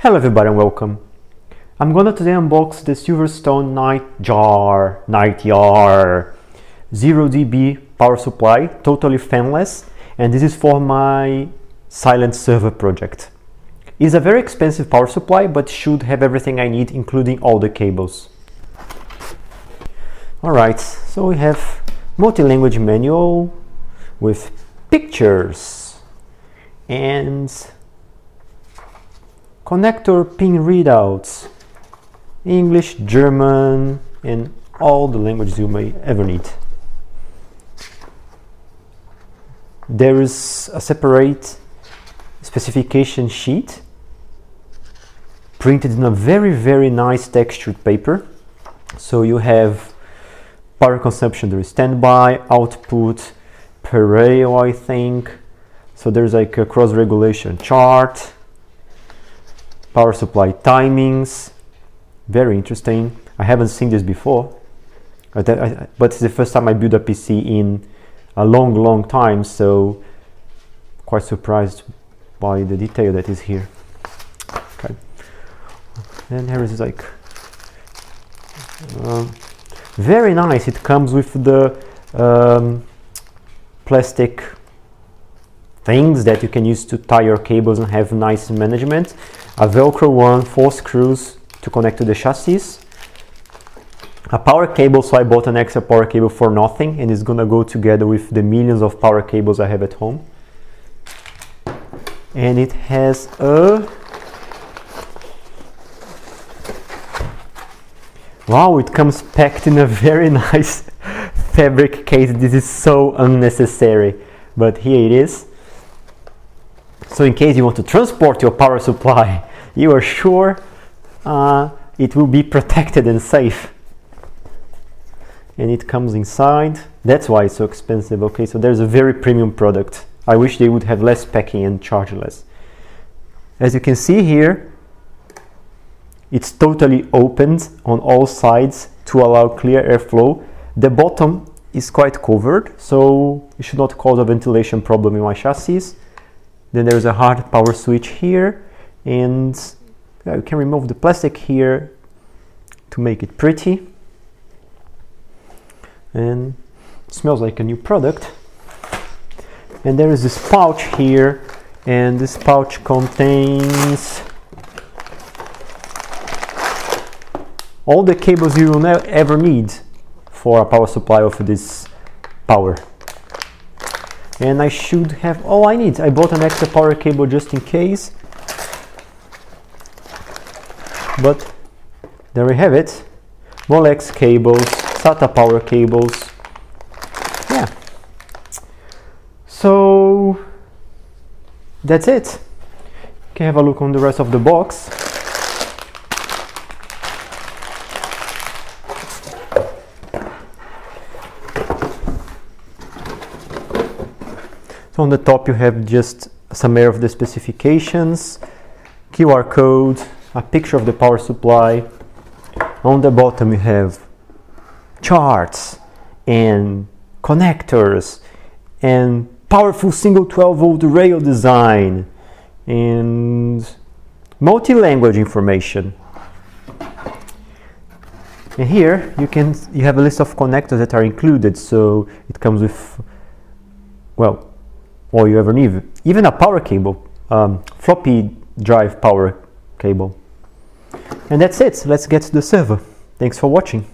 Hello everybody and welcome. I'm gonna today unbox the SilverStone Nightjar 0 dB power supply, totally fanless, and this is for my silent server project. It's a very expensive power supply, but should have everything I need, including all the cables. Alright, so we have multi-language manual with pictures and connector pin readouts, English, German, and all the languages you may ever need. There is a separate specification sheet printed in a very nice textured paper. So you have power consumption, there is standby, output, per rail, I think. So there's like a cross-regulation chart, power supply timings, very interesting. I haven't seen this before, but it's the first time I build a PC in a long time, so quite surprised by the detail that is here. Okay, and here is like very nice. It comes with the plastic things that you can use to tie your cables and have nice management. A Velcro one, 4 screws to connect to the chassis, a power cable, so I bought an extra power cable for nothing, and it's gonna go together with the millions of power cables I have at home. And it has a wow, it comes packed in a very nice fabric case. This is so unnecessary, but here it is. So in case you want to transport your power supply, you are sure it will be protected and safe. And it comes inside. That's why it's so expensive. Okay, so there's a very premium product. I wish they would have less packing and charge less. As you can see here, it's totally opened on all sides to allow clear airflow. The bottom is quite covered, so it should not cause a ventilation problem in my chassis. Then there's a hard power switch here, and you can remove the plastic here to make it pretty. And it smells like a new product. And there is this pouch here, and this pouch contains all the cables you will ever need for a power supply of this power. And I should have all I need. I bought an extra power cable just in case. But there we have it. Molex cables, SATA power cables. Yeah. So that's it. You can have a look on the rest of the box. So on the top you have just a summary of the specifications, QR code, a picture of the power supply. On the bottom you have charts and connectors and powerful single 12-volt rail design and multi-language information. And here you have a list of connectors that are included, so it comes with, well, all you ever need, even a power cable, floppy drive power cable. And that's it. Let's get to the server. Thanks for watching.